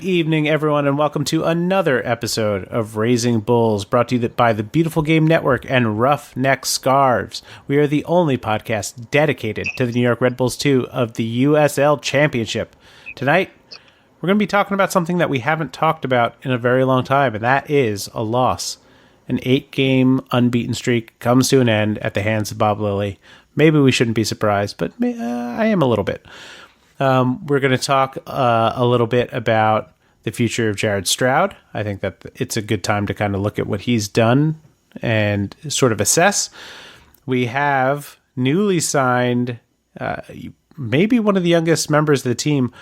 evening, everyone, and welcome to another episode of Raising Bulls, brought to you by the Beautiful Game Network and Roughneck Scarves. We are the only podcast dedicated to the New York Red Bulls 2 of the USL Championship. Tonight, we're going to be talking about something that we haven't talked about in a very long time, and that is a loss. An 8-game unbeaten streak comes to an end at the hands of Bob Lilley. Maybe we shouldn't be surprised, but I am a little bit. We're going to talk a little bit about the future of Jared Stroud. I think that it's a good time to kind of look at what he's done and sort of assess. We have newly signed, maybe one of the youngest members of the team,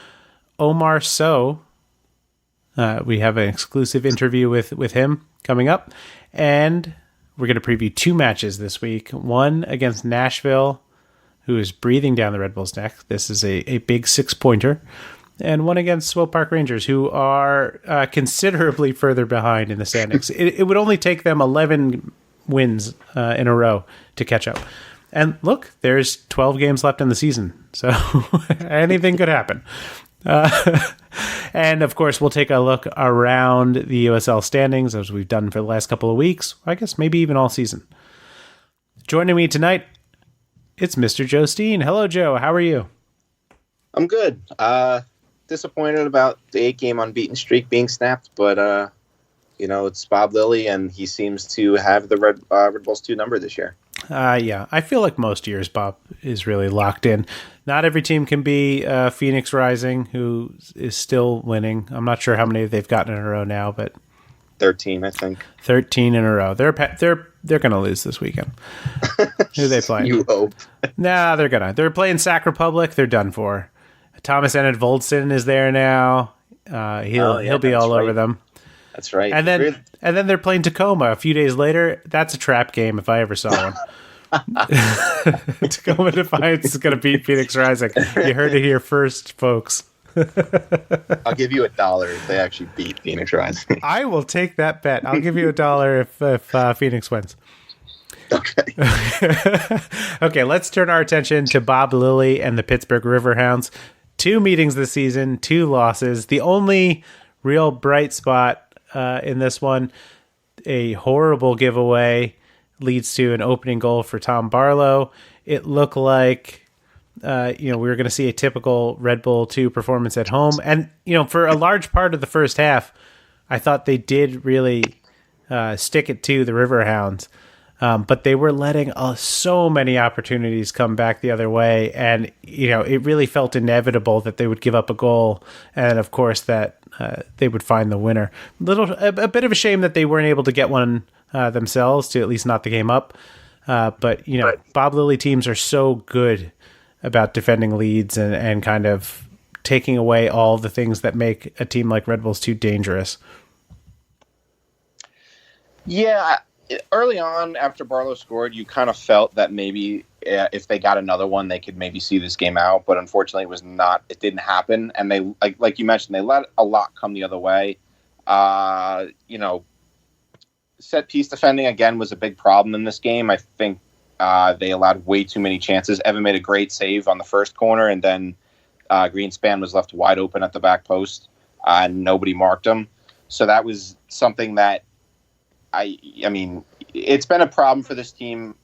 Omar Sowe. We have an exclusive interview with him coming up. And we're going to preview 2 matches this week. One against Nashville, who is breathing down the Red Bulls' neck. This is a big 6-pointer. And one against Swope Park Rangers, who are considerably further behind in the standings. It would only take them 11 wins in a row to catch up. And look, there's 12 games left in the season, so anything could happen. And, of course, we'll take a look around the USL standings, as we've done for the last couple of weeks. I guess maybe even all season. Joining me tonight, it's Mr. Joe Steen. Hello, Joe. How are you? I'm good. Disappointed about the 8-game unbeaten streak being snapped, but it's Bob Lilley, and he seems to have the Red Bulls 2 number this year. Yeah, I feel like most years Bob is really locked in. Not every team can be Phoenix Rising, who is still winning. I'm not sure how many they've gotten in a row now, but 13, I think. 13 in a row. They're going to lose this weekend. Who are they playing? You hope. Nah, they're gonna. They're playing Sac Republic. They're done for. Thomas Ennett Voldson is there now. He'll be all over them. That's right. And then they're playing Tacoma a few days later. That's a trap game if I ever saw one. Tacoma Defiance is going to beat Phoenix Rising. You heard it here first, folks. I'll give you $1 if they actually beat Phoenix Rising. I will take that bet. I'll give you $1 if Phoenix wins. Okay. Okay, let's turn our attention to Bob Lilley and the Pittsburgh Riverhounds. 2 meetings this season, 2 losses. The only real bright spot in this one, a horrible giveaway, leads to an opening goal for Tom Barlow. It looked like we were going to see a typical Red Bull 2 performance at home. And, for a large part of the first half, I thought they did really stick it to the Riverhounds. But they were letting so many opportunities come back the other way. And, it really felt inevitable that they would give up a goal. And, of course, that they would find the winner. A bit of a shame that they weren't able to get one themselves to at least knot the game up. But Bob Lilley teams are so good about defending leads and kind of taking away all the things that make a team like Red Bulls 2 dangerous. Yeah, early on after Barlow scored, you kind of felt that maybe if they got another one, they could maybe see this game out. But unfortunately, it didn't happen. And they, like you mentioned, they let a lot come the other way. Set piece defending, again, was a big problem in this game. I think they allowed way too many chances. Evan made a great save on the first corner, and then Greenspan was left wide open at the back post, and nobody marked him. So that was something that I mean, it's been a problem for this team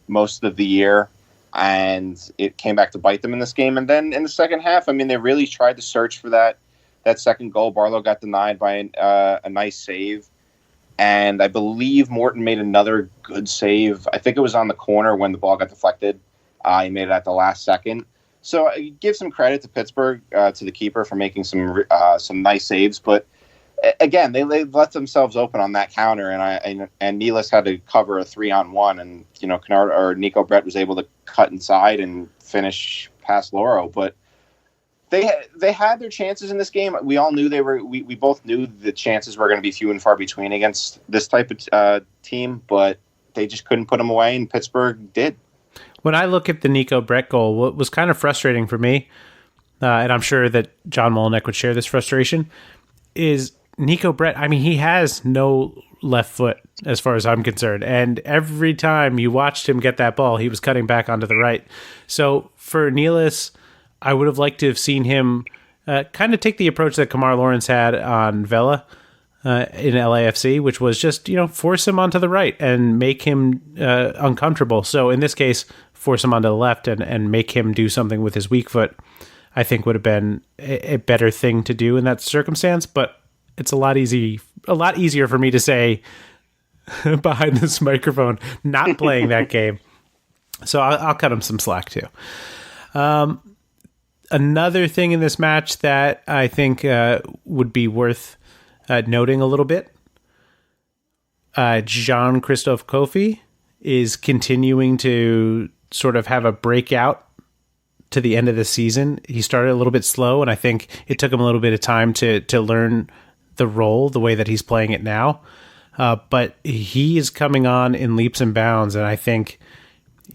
most of the year, and it came back to bite them in this game. And then in the second half, I mean, they really tried to search for that second goal. Barlow got denied by a nice save. And I believe Morton made another good save. I think it was on the corner when the ball got deflected. He made it at the last second. So I give some credit to Pittsburgh, to the keeper, for making some nice saves. But again, they let themselves open on that counter, and Nealis had to cover a 3-on-1, and Kennard or Nico Brett was able to cut inside and finish past Loro. But they had their chances in this game. We all knew we both knew the chances were going to be few and far between against this type of team, but they just couldn't put them away, and Pittsburgh did. When I look at the Nico Brett goal, what was kind of frustrating for me, and I'm sure that John Molnick would share this frustration, is Nico Brett. I mean, he has no left foot as far as I'm concerned. And every time you watched him get that ball, he was cutting back onto the right. So for Nealis, I would have liked to have seen him kind of take the approach that Kamar Lawrence had on Vela in LAFC, which was just, force him onto the right and make him uncomfortable. So in this case, force him onto the left and make him do something with his weak foot, I think would have been a better thing to do in that circumstance. But it's a lot easier for me to say behind this microphone, not playing that game. So I'll cut him some slack too. Another thing in this match that I think would be worth noting a little bit, Jean-Christophe Kofi is continuing to sort of have a breakout to the end of the season. He started a little bit slow, and I think it took him a little bit of time to learn the role the way that he's playing it now. But he is coming on in leaps and bounds, and I think,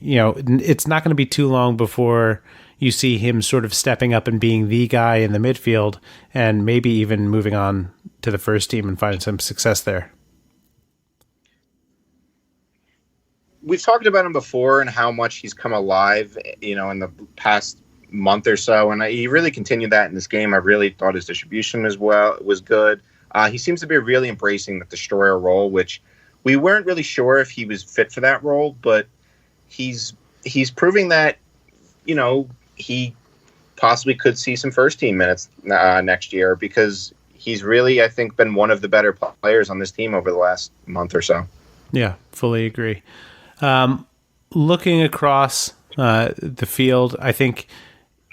it's not going to be too long before you see him sort of stepping up and being the guy in the midfield and maybe even moving on to the first team and finding some success there. We've talked about him before and how much he's come alive, in the past month or so. And he really continued that in this game. I really thought his distribution was good. He seems to be really embracing the destroyer role, which we weren't really sure if he was fit for that role, but he's proving that, he possibly could see some first team minutes next year, because he's really, I think, been one of the better players on this team over the last month or so. Yeah, fully agree. Looking across the field, I think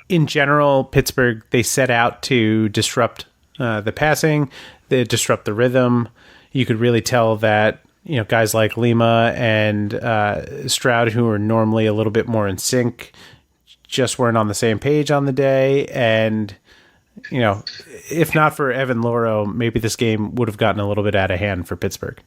in general, Pittsburgh, they set out to disrupt the passing, they disrupt the rhythm. You could really tell that, guys like Lima and Stroud, who are normally a little bit more in sync, just weren't on the same page on the day. And, if not for Evan Loro, maybe this game would have gotten a little bit out of hand for Pittsburgh.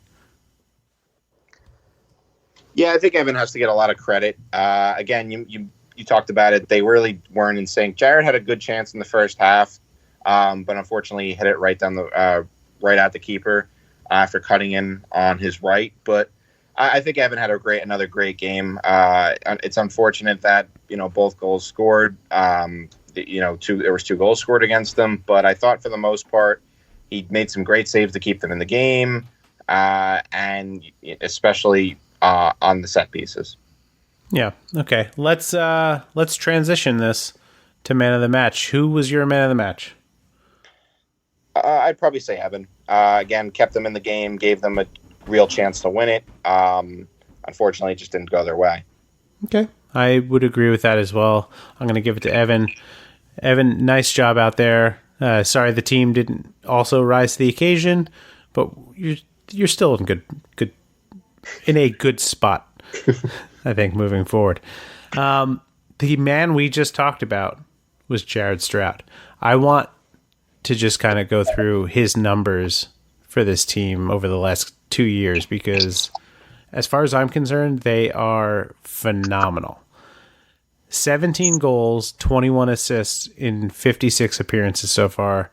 Yeah, I think Evan has to get a lot of credit. Again, you talked about it. They really weren't in sync. Jared had a good chance in the first half, but unfortunately he hit it right at the keeper after cutting in on his right. But I think Evan had another great game. It's unfortunate that both goals scored. There was 2 goals scored against them, but I thought for the most part he made some great saves to keep them in the game, and especially on the set pieces. Yeah. Okay. Let's transition this to man of the match. Who was your man of the match? I'd probably say Evan. Again, kept them in the game, gave them a real chance to win it. Unfortunately, it just didn't go their way. Okay. I would agree with that as well. I'm going to give it to Evan. Evan, nice job out there. Sorry the team didn't also rise to the occasion, but you're still in a good spot, I think, moving forward. The man we just talked about was Jared Stroud. I want to just kind of go through his numbers for this team over the last 2 years, because as far as I'm concerned, they are phenomenal. 17 goals, 21 assists in 56 appearances so far.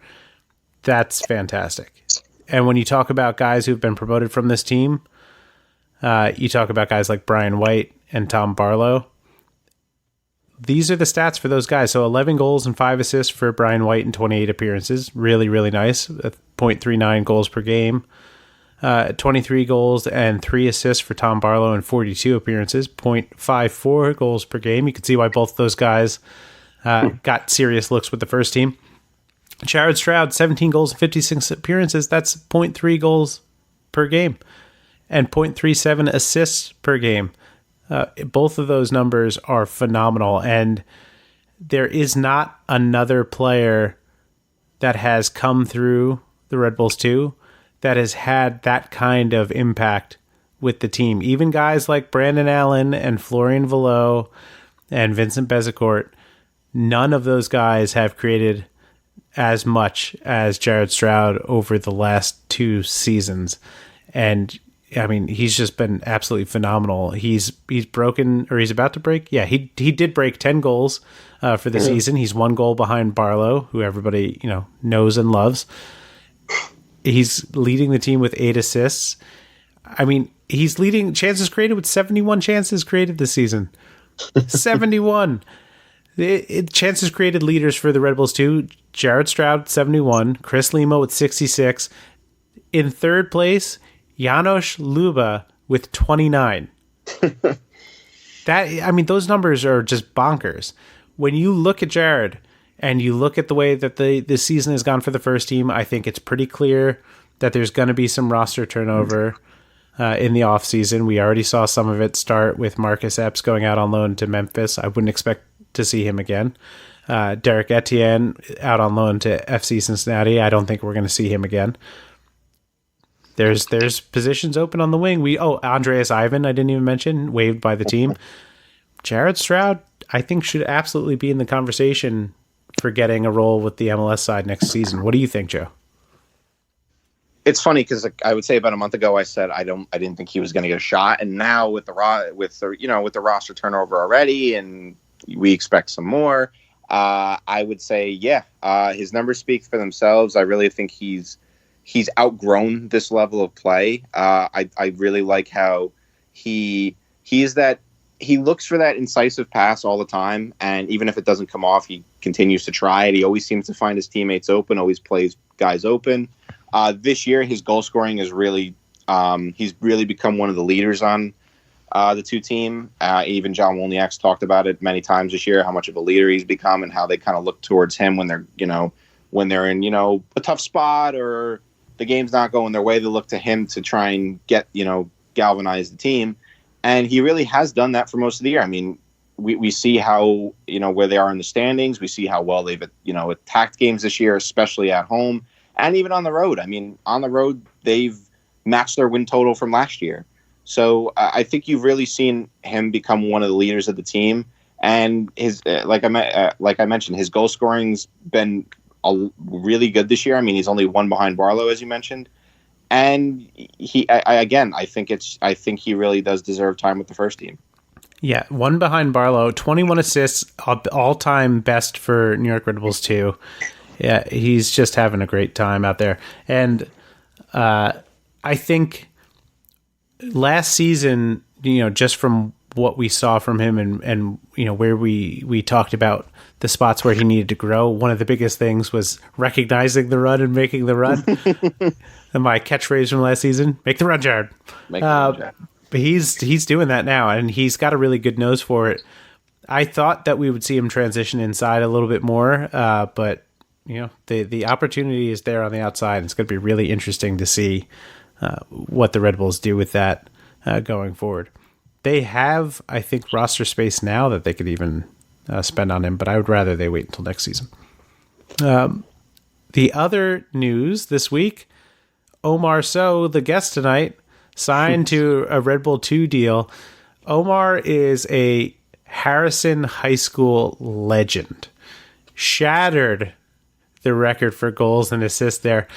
That's fantastic. And when you talk about guys who've been promoted from this team, you talk about guys like Brian White and Tom Barlow. These are the stats for those guys. So 11 goals and 5 assists for Brian White in 28 appearances. Really, really nice. 0.39 goals per game. 23 goals and 3 assists for Tom Barlow in 42 appearances. 0.54 goals per game. You can see why both those guys got serious looks with the first team. Jared Stroud, 17 goals and 56 appearances. That's 0.3 goals per game. And 0.37 assists per game. Both of those numbers are phenomenal. And there is not another player that has come through the Red Bulls 2 that has had that kind of impact with the team. Even guys like Brandon Allen and Florian Valleau and Vincent Bezecourt, none of those guys have created as much as Jared Stroud over the last 2 seasons. And I mean, he's just been absolutely phenomenal. He's broken, or he's about to break. Yeah, he did break 10 goals for the season. He's 1 goal behind Barlow, who everybody knows and loves. He's leading the team with 8 assists. I mean, he's leading chances created with 71 chances created this season. 71. Chances created leaders for the Red Bulls too. Jared Stroud, 71. Chris Lima with 66. In third place, Janosch Luba with 29. Those numbers are just bonkers. When you look at Jared and you look at the way that the season has gone for the first team, I think it's pretty clear that there's going to be some roster turnover in the offseason. We already saw some of it start with Marcus Epps going out on loan to Memphis. I wouldn't expect to see him again. Derek Etienne out on loan to FC Cincinnati. I don't think we're going to see him again. There's positions open on the wing. Andreas Ivan, I didn't even mention, waived by the team. Jared Stroud, I think, should absolutely be in the conversation for getting a role with the MLS side next season. What do you think, Joe? It's funny because I would say about a month ago I said I didn't think he was going to get a shot, and now with the roster turnover already, and we expect some more. I would say his numbers speak for themselves. I really think he's outgrown this level of play. I really like how he looks for that incisive pass all the time, and even if it doesn't come off, he continues to try it. He always seems to find his teammates open, always plays guys open. This year, his goal scoring is really he's really become one of the leaders on the two team. Even John Wolniak's talked about it many times this year, how much of a leader he's become and how they kind of look towards him when they're in a tough spot or the game's not going their way. They look to him to try and get galvanize the team, and he really has done that for most of the year. I mean, we see how where they are in the standings. We see how well they've attacked games this year, especially at home and even on the road. I mean, on the road they've matched their win total from last year. So I think you've really seen him become one of the leaders of the team, and his like I mentioned, his goal scoring's been really good this year. I mean, he's only one behind Barlow, as you mentioned, and I think he really does deserve time with the first team. Yeah, one behind Barlow, 21 assists, all-time best for New York Red Bulls too. Yeah, he's just having a great time out there, and I think last season, just from what we saw from him and where we talked about the spots where he needed to grow, one of the biggest things was recognizing the run and making the run. And my catchphrase from last season, make the run, Jared. Make the run, Jared. But he's doing that now, and he's got a really good nose for it. I thought that we would see him transition inside a little bit more, but the opportunity is there on the outside. It's going to be really interesting to see what the Red Bulls do with that going forward. They have, I think, roster space now that they could even spend on him, but I would rather they wait until next season. The other news this week, Omar Sowe, the guest tonight, signed to a Red Bull 2 deal. Omar is a Harrison High School legend. Shattered the record for goals and assists there.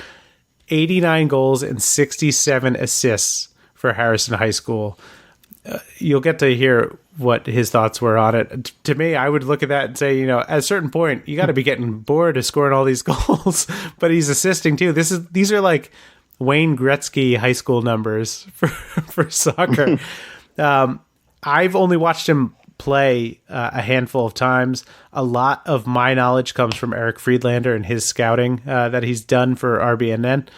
89 goals and 67 assists for Harrison High School. You'll get to hear what his thoughts were on it. To me, I would look at that and say, at a certain point, you got to be getting bored of scoring all these goals. But he's assisting too. These are like Wayne Gretzky high school numbers for soccer. I've only watched him play a handful of times. A lot of my knowledge comes from Eric Friedlander and his scouting that he's done for RBNN.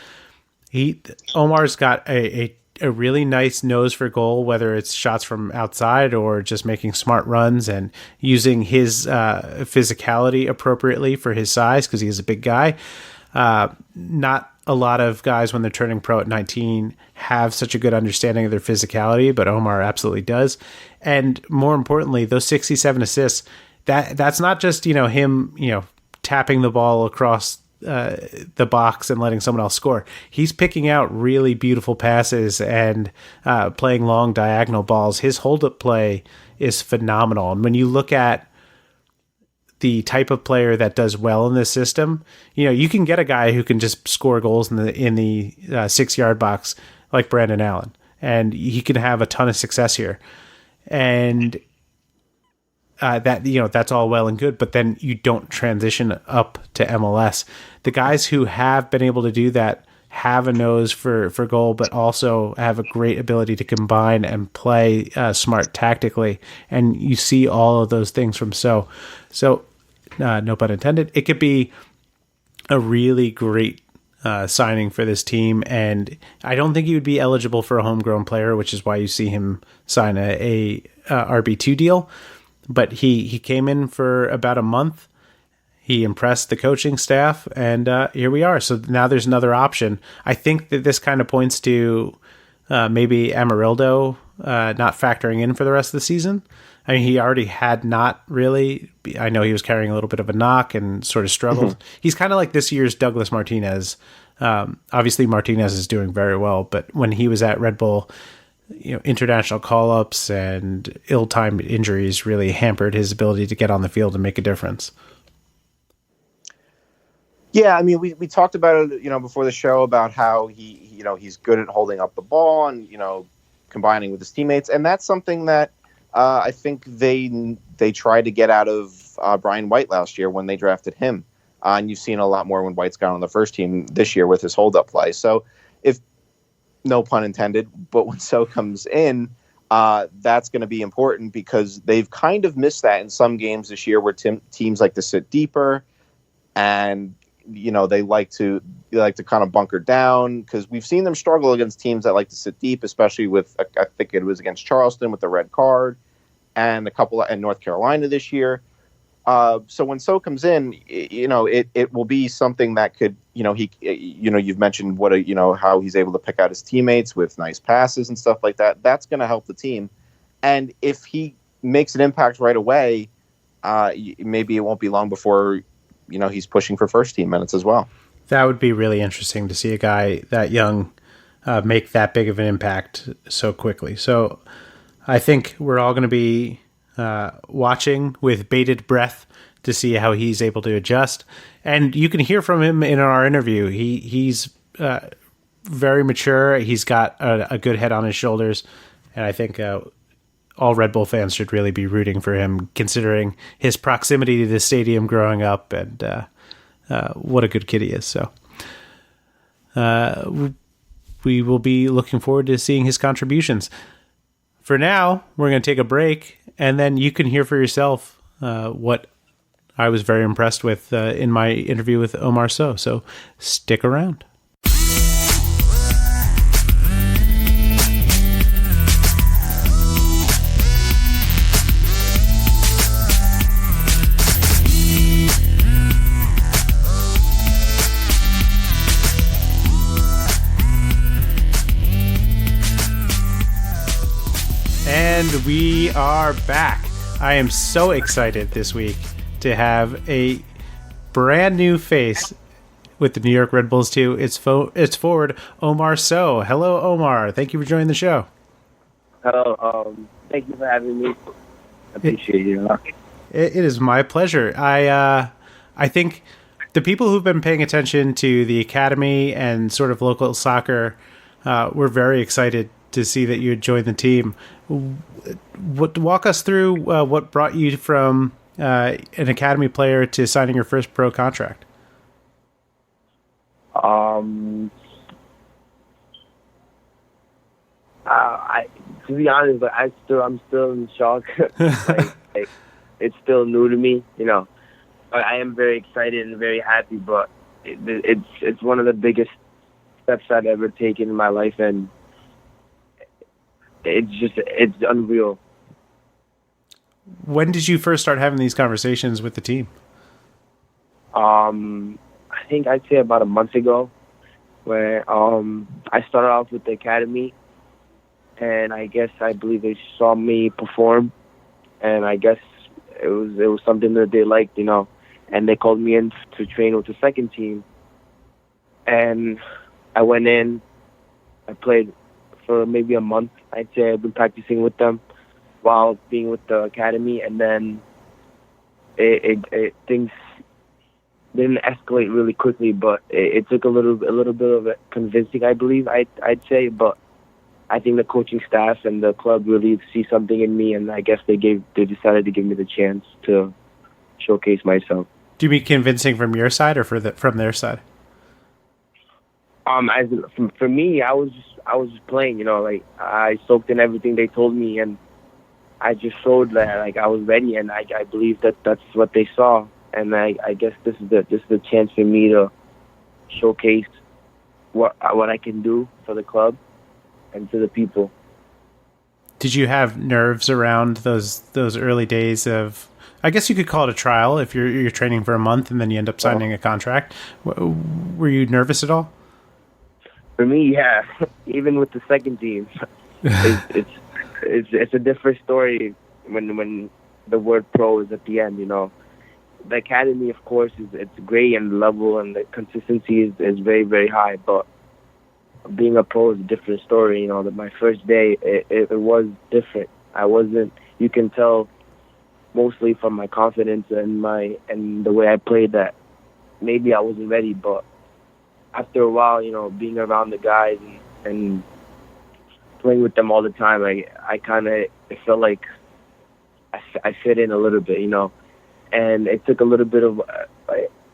Omar's got a really nice nose for goal, whether it's shots from outside or just making smart runs and using his physicality appropriately for his size, because he's a big guy. Not a lot of guys, when they're turning pro at 19, have such a good understanding of their physicality, but Omar absolutely does. And more importantly, those 67 assists, that's not just, him, tapping the ball across the box and letting someone else score. He's picking out really beautiful passes and playing long diagonal balls. His hold-up play is phenomenal. And when you look at the type of player that does well in this system, you can get a guy who can just score goals in the 6-yard box like Brandon Allen, and he can have a ton of success here. And that's all well and good, but then you don't transition up to MLS. The guys who have been able to do that have a nose for goal, but also have a great ability to combine and play smart tactically. And you see all of those things from So no pun intended. It could be a really great signing for this team, and I don't think he would be eligible for a homegrown player, which is why you see him sign a RB2 deal. But he came in for about a month. He impressed the coaching staff, and here we are. So now there's another option. I think that this kind of points to maybe Amarildo not factoring in for the rest of the season. I mean, he already had not really. I know he was carrying a little bit of a knock and sort of struggled. He's kind of like this year's Douglas Martinez. Obviously, Martinez is doing very well, but when he was at Red Bull, international call-ups and ill-timed injuries really hampered his ability to get on the field and make a difference. Yeah, I mean, we talked about it, before the show about how he's good at holding up the ball and, combining with his teammates. And that's something that I think they tried to get out of Brian White last year when they drafted him. And you've seen a lot more when White's got on the first team this year with his hold-up play. So if, no pun intended, but when So comes in, that's going to be important because they've kind of missed that in some games this year where teams like to sit deeper and they like to kind of bunker down because we've seen them struggle against teams that like to sit deep, especially with I think it was against Charleston with the red card and a couple in North Carolina this year. So when So comes in, it will be something that could you've mentioned how he's able to pick out his teammates with nice passes and stuff like that. That's going to help the team, and if he makes an impact right away, maybe it won't be long before he's pushing for first team minutes as well. That would be really interesting to see a guy that young make that big of an impact so quickly. So I think we're all going to be watching with bated breath to see how he's able to adjust. And you can hear from him in our interview. He's very mature. He's got a good head on his shoulders. And I think all Red Bull fans should really be rooting for him, considering his proximity to the stadium growing up and what a good kid he is. So we will be looking forward to seeing his contributions. For now, we're going to take a break, and then you can hear for yourself what I was very impressed with in my interview with Omar Sowe. So stick around. And we are back. I am so excited this week to have a brand new face with the New York Red Bulls too. It's forward Omar Sowe. Hello, Omar. Thank you for joining the show. Hello. Thank you for having me. I appreciate you. It is my pleasure. I think the people who've been paying attention to the academy and sort of local soccer were very excited to see that you had joined the team. Walk us through what brought you from an academy player to signing your first pro contract. To be honest, but I'm still in shock. It's still new to me, I am very excited and very happy, but it's one of the biggest steps I've ever taken in my life, and it's unreal. When did you first start having these conversations with the team? I think I'd say about a month ago, where I started off with the academy, and I believe they saw me perform, and I guess it was something that they liked, and they called me in to train with the second team, and I went in, I played for maybe a month. I'd say I've been practicing with them while being with the academy, and then things didn't escalate really quickly, but it took a little bit of a convincing, I believe, I'd say, but I think the coaching staff and the club really see something in me, and I guess they decided to give me the chance to showcase myself. Do you mean convincing from your side or from their side? For me, I was just playing, I soaked in everything they told me, and I just showed that I was ready, and I believe that's what they saw, and I guess this is the chance for me to showcase what I can do for the club and to the people. Did you have nerves around those early days of? I guess you could call it a trial if you're training for a month and then you end up signing a contract. Were you nervous at all? For me, yeah. Even with the second team, it's a different story when the word pro is at the end. You know, the academy, of course, it's great and the level and the consistency is very, very high. But being a pro is a different story. You know, that my first day it was different. I wasn't. You can tell mostly from my confidence and the way I played that maybe I wasn't ready. But after a while, you know, being around the guys and playing with them all the time, I kind of felt like I fit in a little bit, you know. And it took a little bit of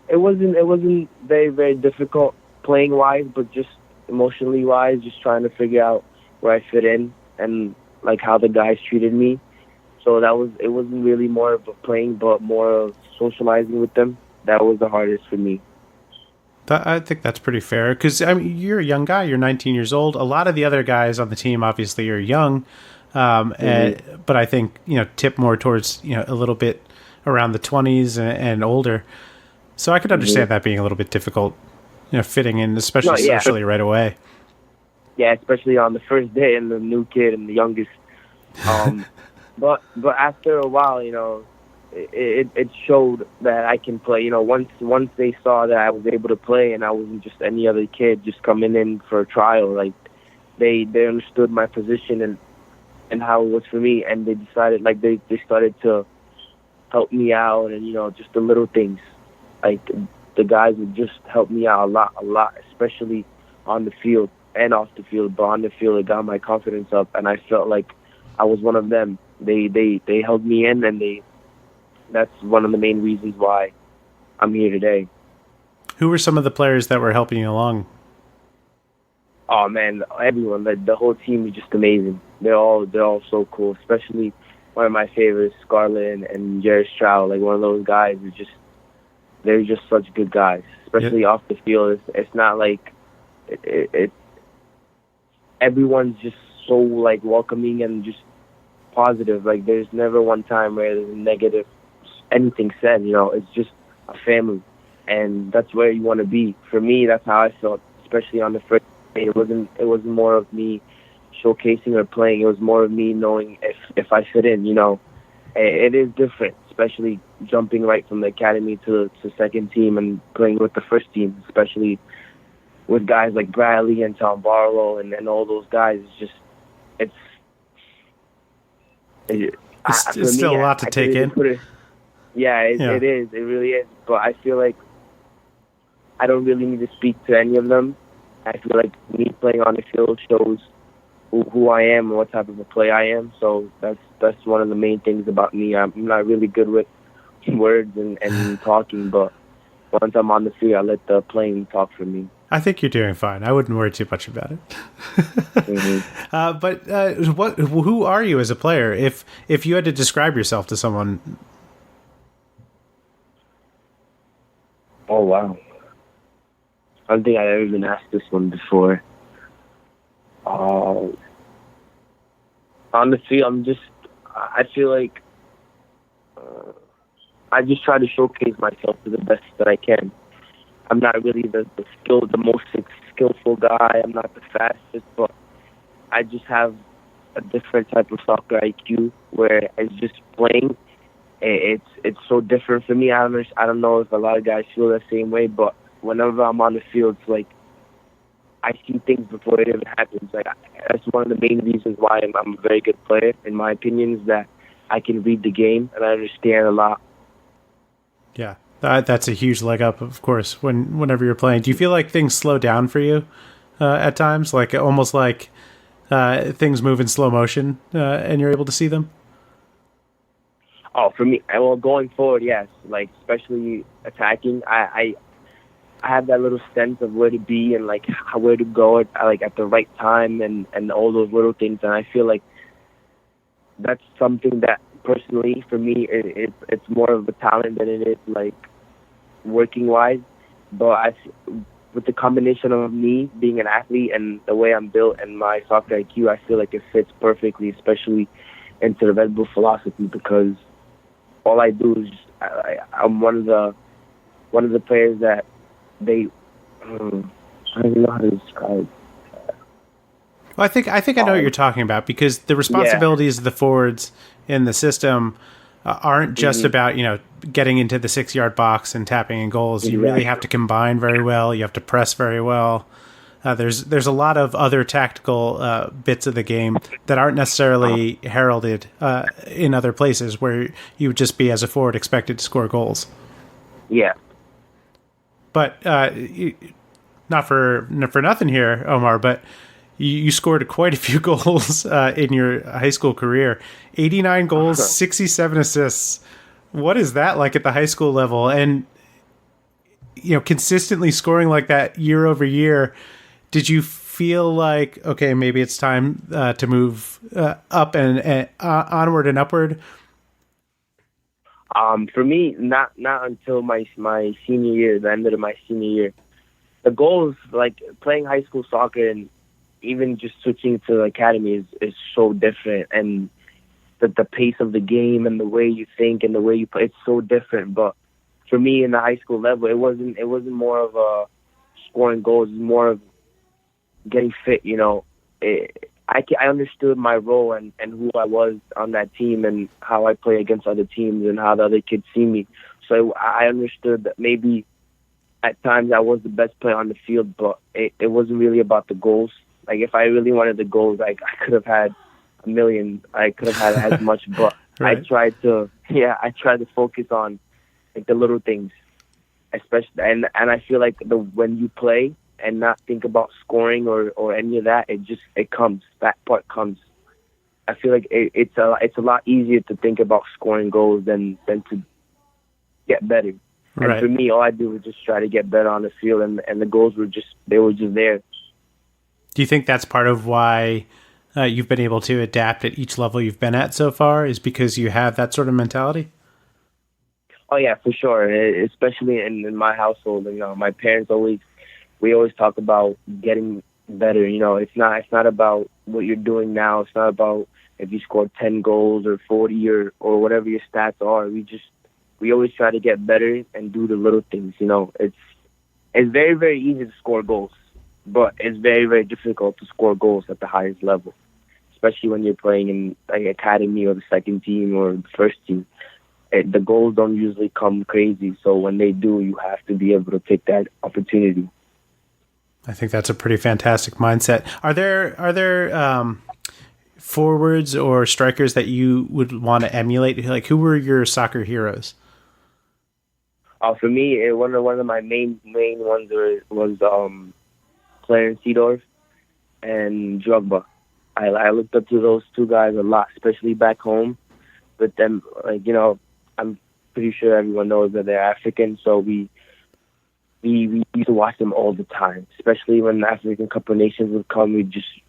it wasn't very, very difficult playing wise, but just emotionally wise, just trying to figure out where I fit in and like how the guys treated me. So it wasn't really more of a playing, but more of socializing with them. That was the hardest for me. I think that's pretty fair because I mean you're a young guy. You're 19 years old. A lot of the other guys on the team obviously are young, but I think tip more towards a little bit around the 20s and older. So I could understand that being a little bit difficult, fitting in, especially socially right away. Yeah, especially on the first day and the new kid and the youngest. But after a while, it showed that I can play. Once they saw that I was able to play and I wasn't just any other kid just coming in for a trial, like they understood my position and how it was for me, and they decided they started to help me out and just the little things. Like the guys would just help me out a lot, especially on the field and off the field. But on the field, it got my confidence up, and I felt like I was one of them. They held me in, and that's one of the main reasons why I'm here today. Who were some of the players that were helping you along? Oh man, everyone. The whole team is just amazing. They're all so cool. Especially one of my favorites, Scarlett and Jared Stroud. Like one of those guys they're just such good guys. Especially off the field. It's not like it everyone's just so welcoming and just positive. Like there's never one time where there's negative anything said. It's just a family, and that's where you want to be. For me, that's how I felt, especially on the first day. It wasn't more of me showcasing or playing. It was more of me knowing if I fit in. It is different, especially jumping right from the academy to second team and playing with the first team, especially with guys like Bradley and Tom Barlow and all those guys. It's still a lot to take in. It is. It really is. But I feel like I don't really need to speak to any of them. I feel like me playing on the field shows who I am and what type of a player I am. So that's one of the main things about me. I'm not really good with words and talking, but once I'm on the field, I let the playing talk for me. I think you're doing fine. I wouldn't worry too much about it. But who are you as a player? If you had to describe yourself to someone. Oh wow! I don't think I've ever been asked this one before. On the field, I feel like I just try to showcase myself to the best that I can. I'm not really the most skillful guy. I'm not the fastest, but I just have a different type of soccer IQ where it's just playing. It's so different for me. I don't know if a lot of guys feel the same way, but whenever I'm on the field, it's like I see things before it even happens. Like that's one of the main reasons why I'm a very good player, in my opinion, is that I can read the game and I understand a lot. Yeah. That's a huge leg up, of course, whenever you're playing. Do you feel like things slow down for you at times? Like almost like things move in slow motion and you're able to see them? Oh, for me, well, going forward, yes. Like, especially attacking, I have that little sense of where to be and, where to go at the right time and all those little things. And I feel like that's something that, personally, for me, it's more of a talent than it is, working-wise. But with the combination of me being an athlete and the way I'm built and my soccer IQ, I feel like it fits perfectly, especially into the Red Bull philosophy, because all I do is I'm one of the players that they I don't even know how to describe. Well, I think I know what you're talking about, because the responsibilities of the forwards in the system aren't just about, getting into the 6-yard box and tapping in goals. You really have to combine very well. You have to press very well. There's a lot of other tactical bits of the game that aren't necessarily heralded in other places, where you would just be, as a forward, expected to score goals. Yeah. But not for nothing here, Omar, but you scored quite a few goals in your high school career. 89 goals, 67 assists. What is that like at the high school level? And, consistently scoring like that year over year, did you feel like, okay, maybe it's time to move up and onward and upward? For me, not until my senior year, the end of my senior year. The goals, like playing high school soccer and even just switching to the academy is so different, and the pace of the game and the way you think and the way you play, it's so different. But for me, in the high school level, it wasn't more of a scoring goals. It was more of getting fit. I understood my role and who I was on that team and how I play against other teams and how the other kids see me. So I understood that maybe at times I was the best player on the field, but it wasn't really about the goals. Like, if I really wanted the goals, I could have had a million. I could have had as much, but right. I tried to focus on like the little things, especially, and I feel like when you play and not think about scoring or any of that, it comes. That part comes. I feel like it's a lot easier to think about scoring goals than to get better. Right. And for me, all I do was just try to get better on the field, and the goals were just there. Do you think that's part of why you've been able to adapt at each level you've been at so far, is because you have that sort of mentality? Oh yeah, for sure. Especially in my household, my parents we always talk about getting better. It's not about what you're doing now. It's not about if you scored 10 goals or 40 or whatever your stats are. We always try to get better and do the little things. It's very, very easy to score goals, but it's very, very difficult to score goals at the highest level, especially when you're playing in like academy or the second team or the first team. The goals don't usually come crazy, so when they do, you have to be able to take that opportunity. I think that's a pretty fantastic mindset. Are there forwards or strikers that you would want to emulate? Like, who were your soccer heroes? For me, one of my main ones was Clarence Seedorf and Drogba. I looked up to those two guys a lot, especially back home. With them, I'm pretty sure everyone knows that they're African, so we used to watch them all the time. Especially when the African Cup of Nations would come,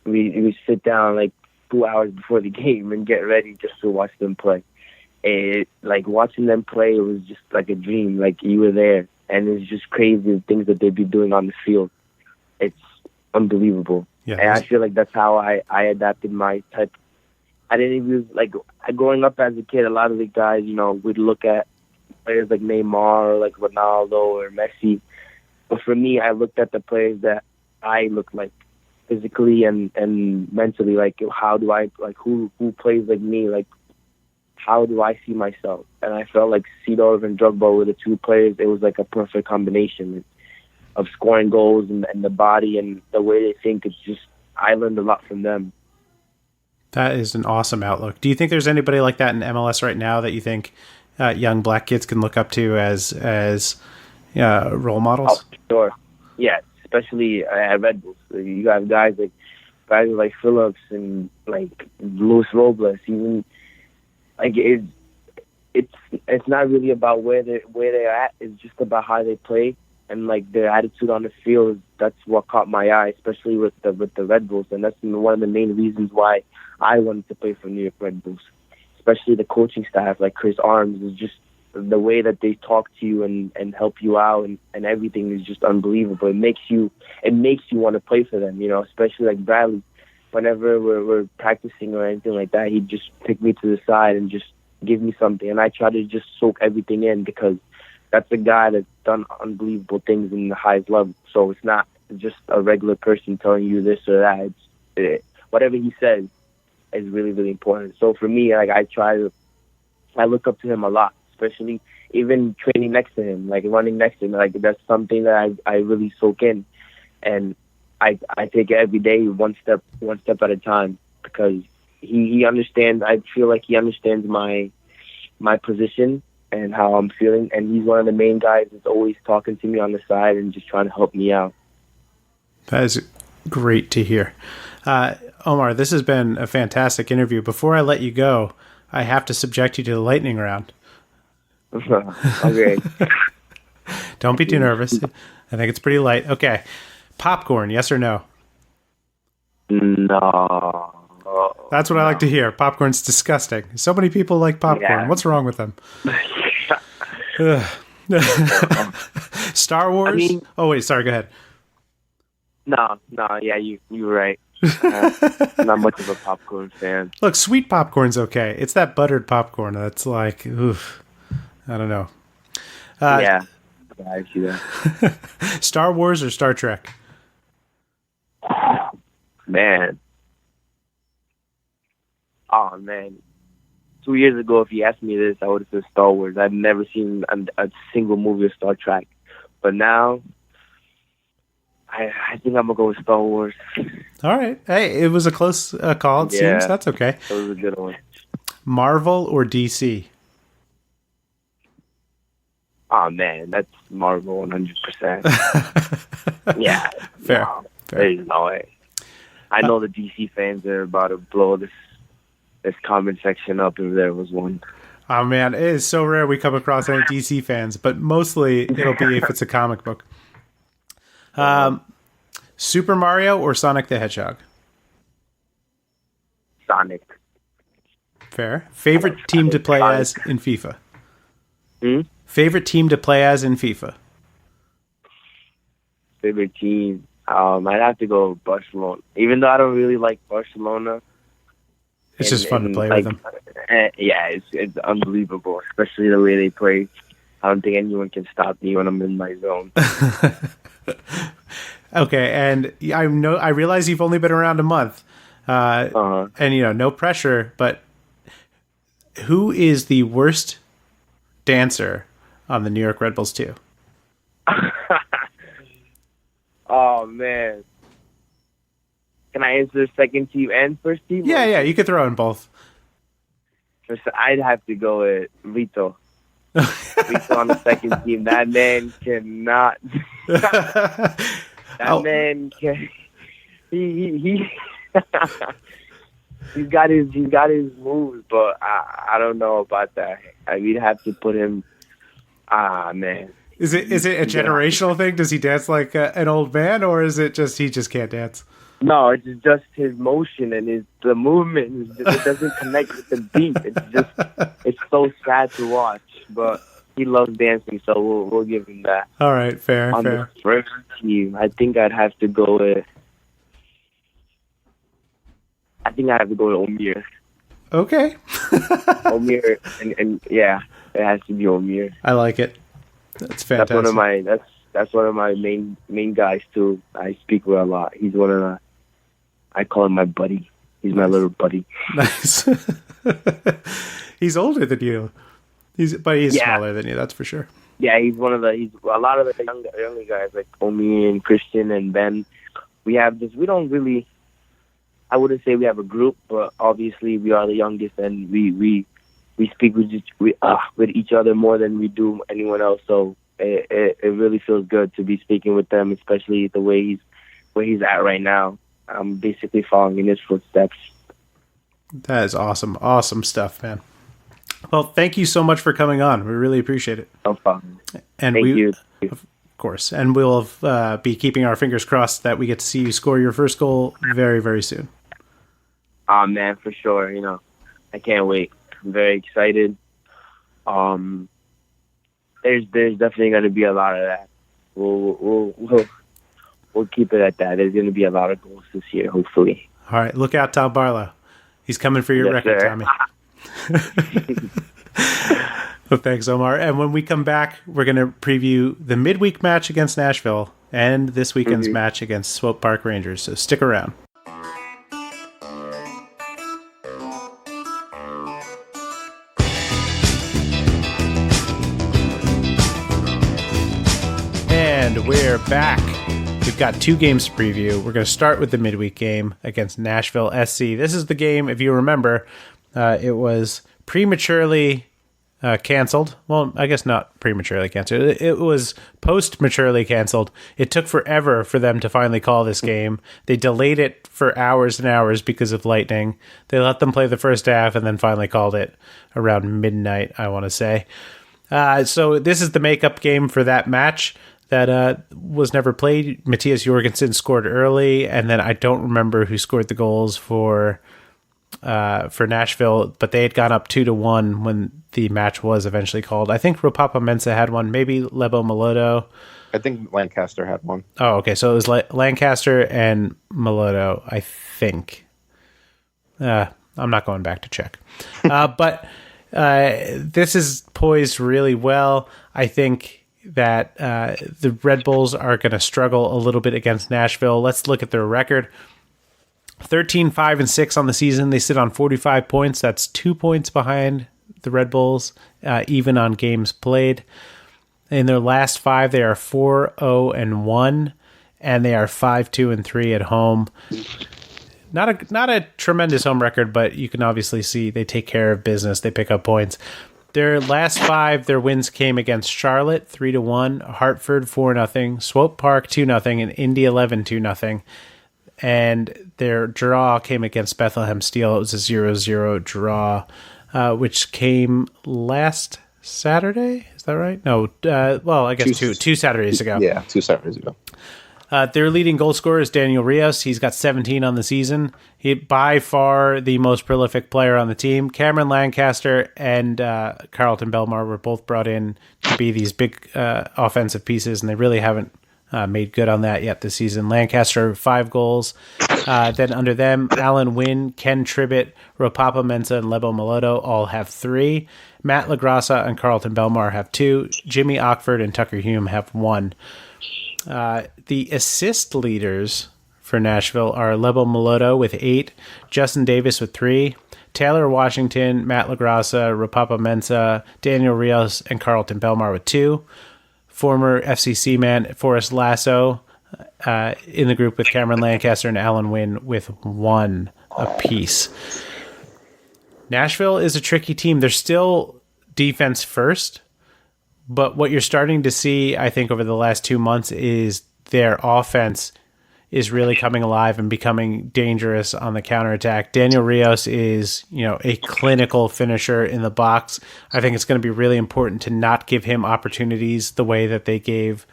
we sit down like 2 hours before the game and get ready just to watch them play. Like watching them play, it was just like a dream. Like you were there, and it's just crazy the things that they'd be doing on the field. It's unbelievable. Yeah, and I feel like that's how I adapted my type. I didn't even growing up as a kid. A lot of the guys, would look at players like Neymar or like Ronaldo or Messi. But for me, I looked at the players that I look like physically and mentally. Like, how do I who plays like me? Like, how do I see myself? And I felt like Seedorf and Drogba were the two players. It was like a perfect combination of scoring goals and the body and the way they think. It's just, I learned a lot from them. That is an awesome outlook. Do you think there's anybody like that in MLS right now that you think young black kids can look up to as role models? Oh, sure. Yeah, especially at Red Bulls. You have guys like Phillips and like Luis Robles. Even like it's not really about where they're at. It's just about how they play and like their attitude on the field. That's what caught my eye, especially with the Red Bulls, and that's one of the main reasons why I wanted to play for New York Red Bulls. Especially the coaching staff, like Chris Arms, is just the way that they talk to you and help you out and everything is just unbelievable. It makes you want to play for them, especially like Bradley. Whenever we're practicing or anything like that, he'd just pick me to the side and just give me something. And I try to just soak everything in because that's a guy that's done unbelievable things in the highest level. So it's not just a regular person telling you this or that. Whatever he says is really, really important. So for me, like I look up to him a lot, especially even training next to him, like running next to him. Like that's something that I really soak in, and I take it every day, one step at a time, because he understands. I feel like he understands my position and how I'm feeling, and he's one of the main guys that's always talking to me on the side and just trying to help me out. That is great to hear. Omar, this has been a fantastic interview. Before I let you go, I have to subject you to the lightning round. Okay. Don't be too nervous. I think it's pretty light. Okay. Popcorn, yes or no? No. That's what I like to hear. Popcorn's disgusting. So many people like popcorn. Yeah. What's wrong with them? Star Wars? Oh, wait. Sorry. Go ahead. No. Yeah, you were right. Not much of a popcorn fan. Look, sweet popcorn's okay. It's that buttered popcorn that's like, oof. I don't know. Yeah, I see that. Star Wars or Star Trek? Man. Oh, man. 2 years ago, if you asked me this, I would have said Star Wars. I've never seen a single movie of Star Trek. But now, I think I'm going to go with Star Wars. All right. Hey, it was a close call, it seems. That's okay. That was a good one. Marvel or DC? Oh, man, that's Marvel 100%. Yeah. Fair. No, there's no way. I know the DC fans are about to blow this comment section up if there was one. Oh, man, it is so rare we come across any DC fans, but mostly it'll be if it's a comic book. Super Mario or Sonic the Hedgehog? Sonic. Fair. Favorite team to play as in FIFA? Favorite team to play as in FIFA? Favorite team? I'd have to go with Barcelona. Even though I don't really like Barcelona. It's just fun to play with them. Yeah, it's unbelievable, especially the way they play. I don't think anyone can stop me when I'm in my zone. Okay, and I realize you've only been around a month, and no pressure. But who is the worst dancer on the New York Red Bulls 2? Oh man, can I answer second team and first team? Yeah, you could throw in both. I'd have to go with Rito. Rito on the second team. That man cannot. Man can. He he's got his moves, but I don't know about that. We'd have to put him. Man. Is it a generational thing? Does he dance like an old man, or is it just he just can't dance? No, it's just his motion and the movement. It doesn't connect with the beat. It's so sad to watch, but he loves dancing, so we'll give him that. All right, fair. The first team, I think I'd have to go with. I think I have to go with Omir. Okay. Omir, and yeah, it has to be Omir. I like it. That's fantastic. That's one of my main guys too. I speak with a lot. He's one of the. I call him my buddy. He's my little buddy. Nice. He's older than you. He's smaller than you. That's for sure. Yeah, he's a lot of the younger guys like Omi and Christian and Ben. We have this. We don't really. I wouldn't say we have a group, but obviously we are the youngest, and we speak with each other more than we do anyone else. So it really feels good to be speaking with them, especially the way he's at right now. I'm basically following in his footsteps. That is awesome. Awesome stuff, man. Well, thank you so much for coming on. We really appreciate it. No problem. And thank you. Of course. And we'll be keeping our fingers crossed that we get to see you score your first goal very, very soon. Oh, man, for sure. I can't wait. I'm very excited. there's definitely going to be a lot of that. We'll keep it at that. There's going to be a lot of goals this year, hopefully. All right, look out, Tom Barlow. He's coming for your record, sir. Tommy. Well, thanks, Omar. And when we come back, we're going to preview the midweek match against Nashville and this weekend's match against Swope Park Rangers. So stick around. And we're back. We've got 2 games to preview. We're going to start with the midweek game against Nashville SC. This is the game, if you remember, it was prematurely canceled. Well, I guess not prematurely canceled. It was post-maturely canceled. It took forever for them to finally call this game. They delayed it for hours and hours because of lightning. They let them play the first half and then finally called it around midnight, I want to say. So this is the makeup game for that match that was never played. Matthias Jorgensen scored early, and then I don't remember who scored the goals for Nashville, but they had gone up 2-1 when the match was eventually called. I think Ropapa Mensah had one, maybe Lebo Maloto. I think Lancaster had one. Oh, okay. So it was Lancaster and Maloto, I think. I'm not going back to check. But this is poised really well. I think that the Red Bulls are going to struggle a little bit against Nashville. Let's look at their record. 13-5-6 on the season. They sit on 45 points. That's 2 points behind the Red Bulls, even on games played. In their last 5, they are 4-0-1, and they are 5-2-3 at home. Not a tremendous home record, but you can obviously see they take care of business. They pick up points. Their last 5, their wins came against Charlotte 3-1, Hartford 4-0, Swope Park 2-0, and Indy 11 2-0. And their draw came against Bethlehem Steel. It was a 0-0 draw, which came last Saturday. Is that right? No. Well, I guess two Saturdays ago. Yeah, 2 Saturdays ago. Their leading goal scorer is Daniel Rios. He's got 17 on the season. He by far the most prolific player on the team. Cameron Lancaster and Carlton Belmar were both brought in to be these big offensive pieces, and they really haven't made good on that yet this season. Lancaster, 5 goals. Then under them, Alan Wynn, Ken Tribbett, Ropapa Mensah, and Lebo Maloto all have 3. Matt LaGrassa and Carlton Belmar have 2. Jimmy Ockford and Tucker Hume have 1. The assist leaders for Nashville are Lebo Maloto with 8, Justin Davis with 3, Taylor Washington, Matt LaGrassa, Ropapa Mensah, Daniel Rios, and Carlton Belmar with 2. Former FCC man Forrest Lasso in the group with Cameron Lancaster and Alan Wynn with 1 apiece. Nashville is a tricky team. They're still defense first, but what you're starting to see, I think, over the last 2 months is their offense is really coming alive and becoming dangerous on the counterattack. Daniel Rios is, a clinical finisher in the box. I think it's going to be really important to not give him opportunities the way that they gave.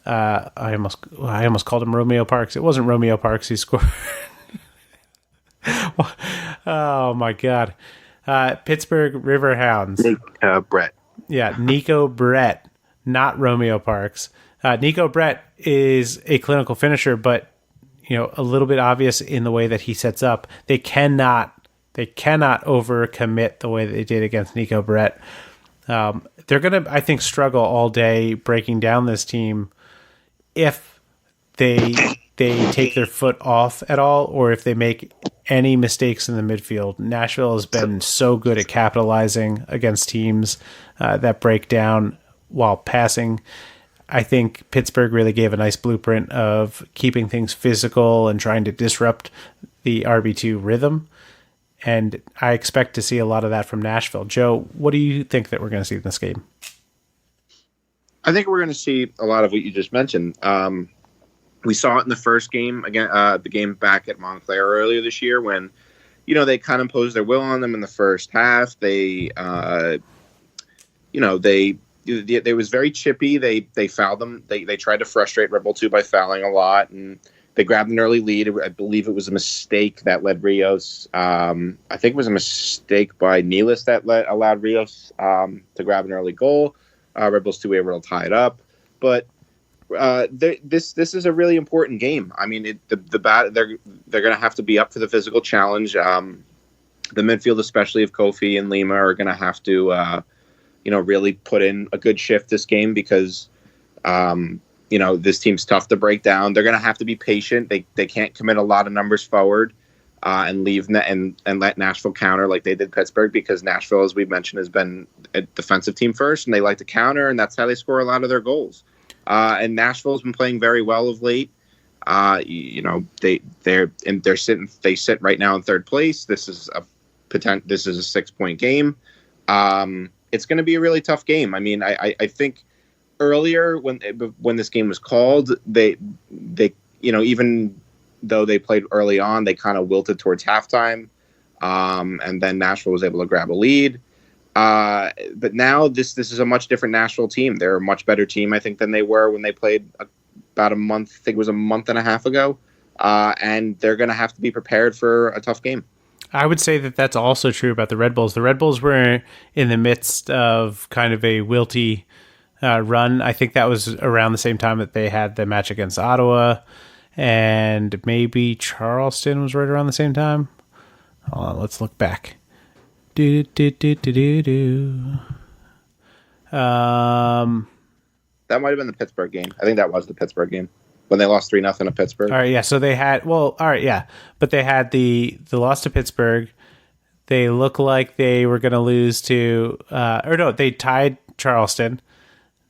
I almost called him Romeo Parks. It wasn't Romeo Parks who scored. Oh my God! Pittsburgh Riverhounds. Brett. Yeah, Nico Brett, not Romeo Parks. Nico Brett is a clinical finisher, but a little bit obvious in the way that he sets up. They cannot overcommit the way that they did against Nico Brett. They're going to, I think, struggle all day breaking down this team if they take their foot off at all, or if they make any mistakes in the midfield. Nashville has been so good at capitalizing against teams that break down while passing. I think Pittsburgh really gave a nice blueprint of keeping things physical and trying to disrupt the RB2 rhythm. And I expect to see a lot of that from Nashville. Joe, what do you think that we're going to see in this game? I think we're going to see a lot of what you just mentioned. We saw it in the first game, again, the game back at Montclair earlier this year when, they kind of imposed their will on them in the first half. They was very chippy. They fouled them. They tried to frustrate Red Bull 2 by fouling a lot, and they grabbed an early lead. I believe it was a mistake that led Rios. I think it was a mistake by Nealis that allowed Rios to grab an early goal. Red Bulls 2 were able to tie it up, but this is a really important game. I mean, they're going to have to be up for the physical challenge. The midfield, especially of Kofi and Lima, are going to have to really put in a good shift this game because this team's tough to break down. They're going to have to be patient. They can't commit a lot of numbers forward and leave and let Nashville counter like they did Pittsburgh, because Nashville, as we've mentioned, has been a defensive team first, and they like to counter, and that's how they score a lot of their goals. And Nashville's been playing very well of late. They sit right now in third place. This is a 6-point game. It's going to be a really tough game. I mean, I think earlier when this game was called, they even though they played early on, they kind of wilted towards halftime, and then Nashville was able to grab a lead. But now this is a much different Nashville team. They're a much better team, I think, than they were when they played about a month. I think it was a month and a half ago, and they're going to have to be prepared for a tough game. I would say that that's also true about the Red Bulls. The Red Bulls were in the midst of kind of a wilty run. I think that was around the same time that they had the match against Ottawa, and maybe Charleston was right around the same time. Hold on, let's look back. That might have been the Pittsburgh game. I think that was the Pittsburgh game when they lost 3-0 at Pittsburgh. All right, yeah. So they had but they had the loss to Pittsburgh. They look like they were going to lose to, they tied Charleston.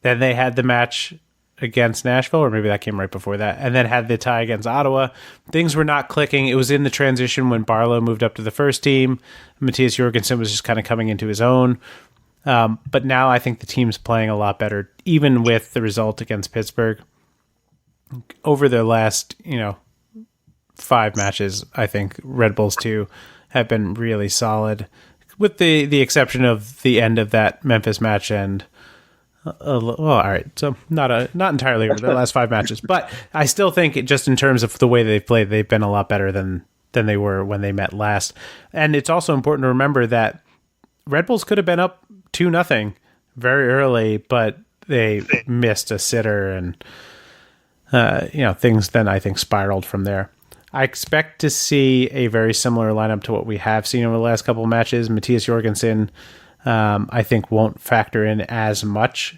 Then they had the match against Nashville, or maybe that came right before that, and then had the tie against Ottawa. Things were not clicking. It was in the transition when Barlow moved up to the first team. Matthias Jorgensen was just kind of coming into his own. But now I think the team's playing a lot better, even with the result against Pittsburgh. Over their last, 5 matches, I think Red Bulls 2 have been really solid, with the exception of the end of that Memphis match and all right, so not entirely over the last 5 matches, but I still think just in terms of the way they've played, they've been a lot better than they were when they met last. And it's also important to remember that Red Bulls could have been up 2-0 very early, but they missed a sitter, and things then I think spiraled from there. I expect to see a very similar lineup to what we have seen over the last couple of matches. Matthias Jorgensen, I think, won't factor in as much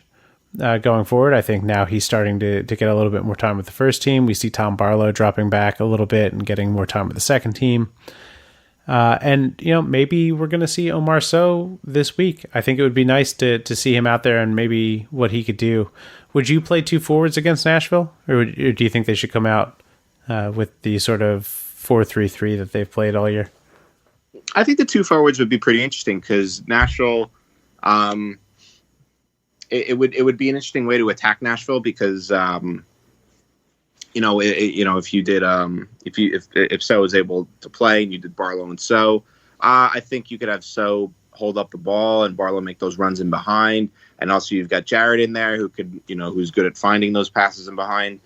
going forward. I think now he's starting to get a little bit more time with the first team. We see Tom Barlow dropping back a little bit and getting more time with the second team. And maybe we're going to see Omar Sowe this week. I think it would be nice to see him out there and maybe what he could do. Would you play 2 forwards against Nashville, or do you think they should come out with the sort of 4-3-3 that they've played all year? I think the 2 forwards would be pretty interesting because Nashville, it would be an interesting way to attack Nashville because if Sowe was able to play and you did Barlow and Sowe, I think you could have Sowe hold up the ball and Barlow make those runs in behind, and also you've got Jared in there who could who's good at finding those passes in behind.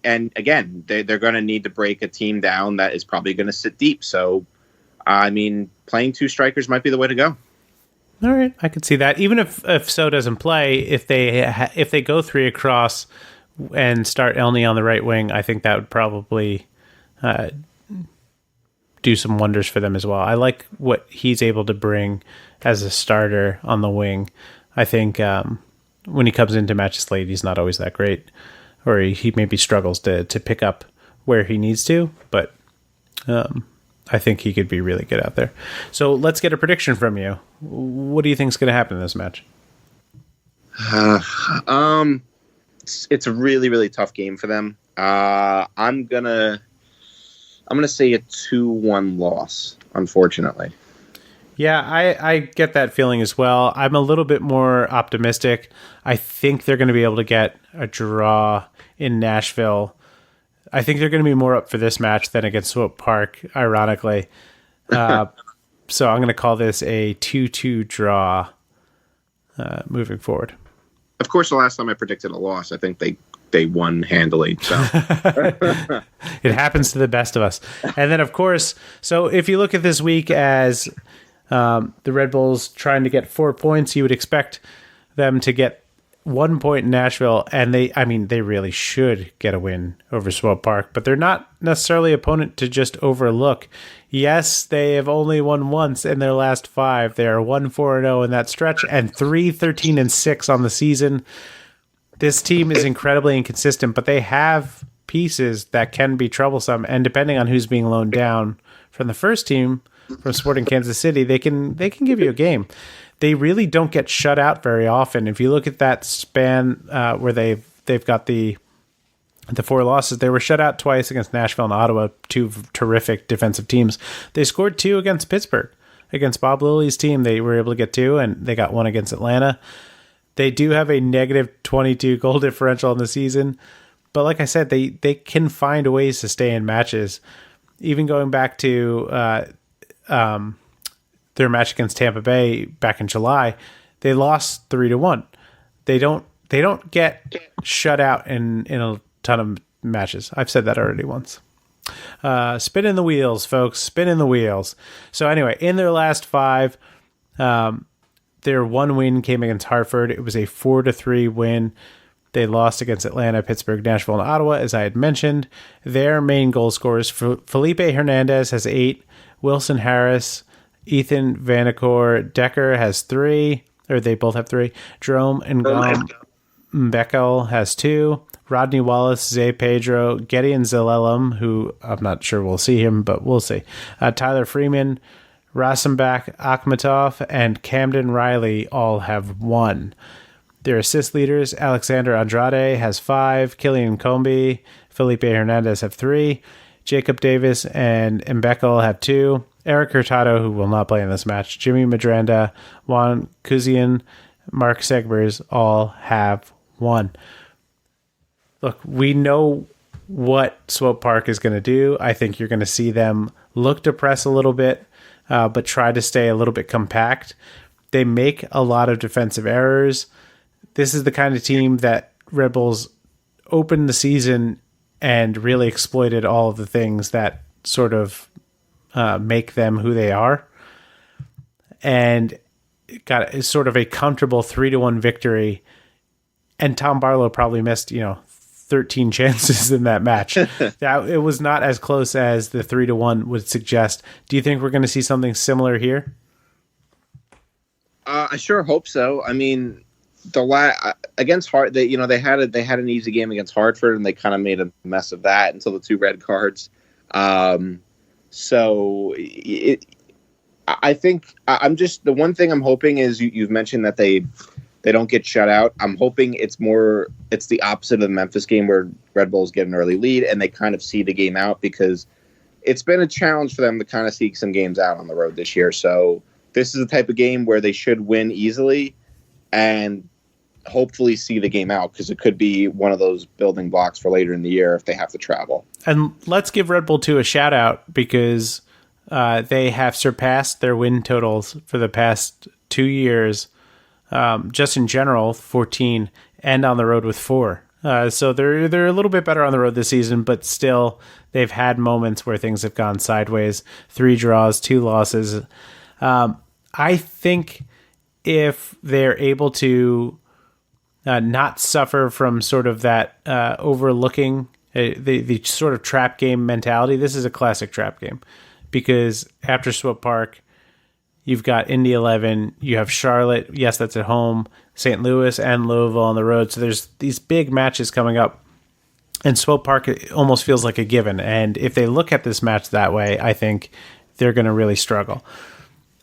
And again, they're going to need to break a team down that is probably going to sit deep. So, I mean, playing 2 strikers might be the way to go. All right, I could see that. Even if So doesn't play, if they go 3 across and start Elney on the right wing, I think that would probably do some wonders for them as well. I like what he's able to bring as a starter on the wing. I think when he comes into matches late, he's not always that great, or he maybe struggles to pick up where he needs to, but I think he could be really good out there. So let's get a prediction from you. What do you think is going to happen in this match? It's a really, really tough game for them. I'm gonna say a 2-1 loss, unfortunately. Yeah, I get that feeling as well. I'm a little bit more optimistic. I think they're going to be able to get a draw in Nashville. I think they're going to be more up for this match than against Swope Park, ironically. So I'm going to call this a 2-2 draw moving forward. Of course, the last time I predicted a loss, I think they won handily. So it happens to the best of us. And then, of course, so if you look at this week as the Red Bulls trying to get 4 points, you would expect them to get 1 point in Nashville, and they really should get a win over Swope Park, but they're not necessarily an opponent to just overlook. Yes, they have only won once in their last 5. They are 1-4-0 in that stretch, and 3-13-6 on the season. This team is incredibly inconsistent, but they have pieces that can be troublesome, and depending on who's being loaned down from the first team, from Sporting Kansas City, they can give you a game. They really don't get shut out very often. If you look at that span where they've got the 4 losses, they were shut out twice against Nashville and Ottawa, 2 terrific defensive teams. They scored 2 against Pittsburgh. Against Bob Lilly's team, they were able to get 2, and they got 1 against Atlanta. They do have a negative 22 goal differential in the season, but like I said, they can find ways to stay in matches. Even going back to their match against Tampa Bay back in July, they lost 3-1. They don't get shut out in a ton of matches. I've said that already once. Spinning the wheels, folks. Spinning the wheels. So anyway, in their last 5, their 1 win came against Hartford. It was a 4-3 win. They lost against Atlanta, Pittsburgh, Nashville, and Ottawa, as I had mentioned. Their main goal scorers, Felipe Hernandez has 8, Wilson Harris, Ethan Vanacore, Decker has 3, or they both have 3. Jerome and Beckel has 2. Rodney Wallace, Zay Pedro, Gideon Zalelum, who I'm not sure we'll see him, but we'll see. Tyler Freeman, Rasenbach, Akhmatov, and Camden Riley all have 1. Their assist leaders, Alexander Andrade has 5, Killian Comby, Felipe Hernandez have 3, Jacob Davis and Mbeckel have 2, Eric Hurtado, who will not play in this match, Jimmy Madranda, Juan Kuzian, Mark Segbers all have 1. Look, we know what Swope Park is going to do. I think you're going to see them look to press a little bit, but try to stay a little bit compact. They make a lot of defensive errors. This is the kind of team that Red Bulls opened the season and really exploited all of the things that sort of make them who they are, and got sort of a comfortable 3-1 victory. And Tom Barlow probably missed, 13 chances in that match. It was not as close as the 3-1 would suggest. Do you think we're going to see something similar here? I sure hope so. I mean, against Hart, they had an easy game against Hartford, and they kind of made a mess of that until the 2 red cards. So I think the one thing I'm hoping is you've mentioned that they don't get shut out. I'm hoping it's the opposite of the Memphis game where Red Bulls get an early lead and they kind of see the game out, because it's been a challenge for them to kind of seek some games out on the road this year. So this is the type of game where they should win easily and hopefully see the game out, because it could be one of those building blocks for later in the year if they have to travel. And let's give Red Bull 2 a shout out, because they have surpassed their win totals for the past 2 years, just in general, 14, and on the road with 4. So they're a little bit better on the road this season, but still they've had moments where things have gone sideways. 3 draws, 2 losses. I think if they're able to not suffer from sort of that overlooking the sort of trap game mentality. This is a classic trap game, because after Swope Park, you've got Indy 11, you have Charlotte. Yes, that's at home. St. Louis and Louisville on the road. So there's these big matches coming up, and Swope Park almost feels like a given. And if they look at this match that way, I think they're going to really struggle.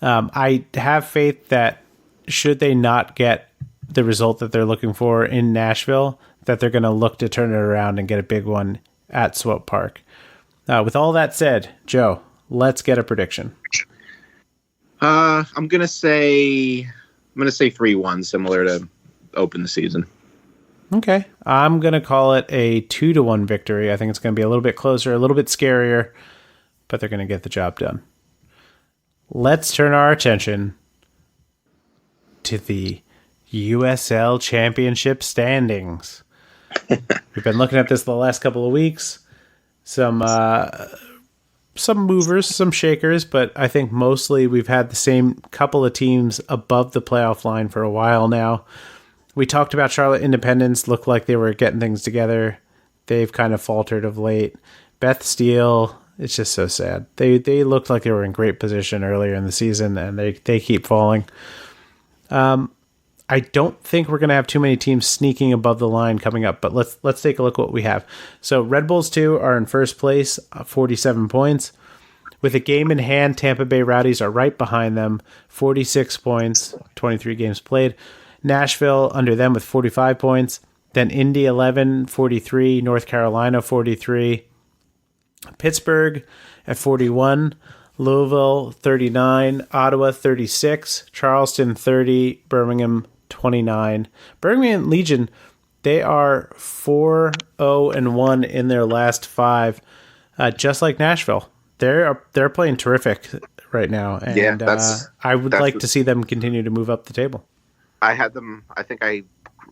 I have faith that should they not get the result that they're looking for in Nashville, that they're going to look to turn it around and get a big one at Swope Park. With all that said, Joe, let's get a prediction. I'm going to say 3-1, similar to open the season. Okay. I'm going to call it a 2-1 victory. I think it's going to be a little bit closer, a little bit scarier, but they're going to get the job done. Let's turn our attention to the USL Championship standings. We've been looking at this the last couple of weeks. Some movers, some shakers, but I think mostly we've had the same couple of teams above the playoff line for a while now. We talked about Charlotte Independence, looked like they were getting things together. They've kind of faltered of late. Beth Steel, it's just so sad. They looked like they were in great position earlier in the season, and they keep falling. I don't think we're going to have too many teams sneaking above the line coming up, but let's take a look at what we have. So Red Bulls 2 are in first place, 47 points. With a game in hand, Tampa Bay Rowdies are right behind them, 46 points, 23 games played. Nashville under them with 45 points. Then Indy 11, 43. North Carolina 43. Pittsburgh at 41. Louisville 39. Ottawa 36. Charleston 30. Birmingham 29. Birmingham Legion, they are 4-0-1 in their last 5, just like Nashville. They're playing terrific right now, and I would like to see them continue to move up the table. I had them.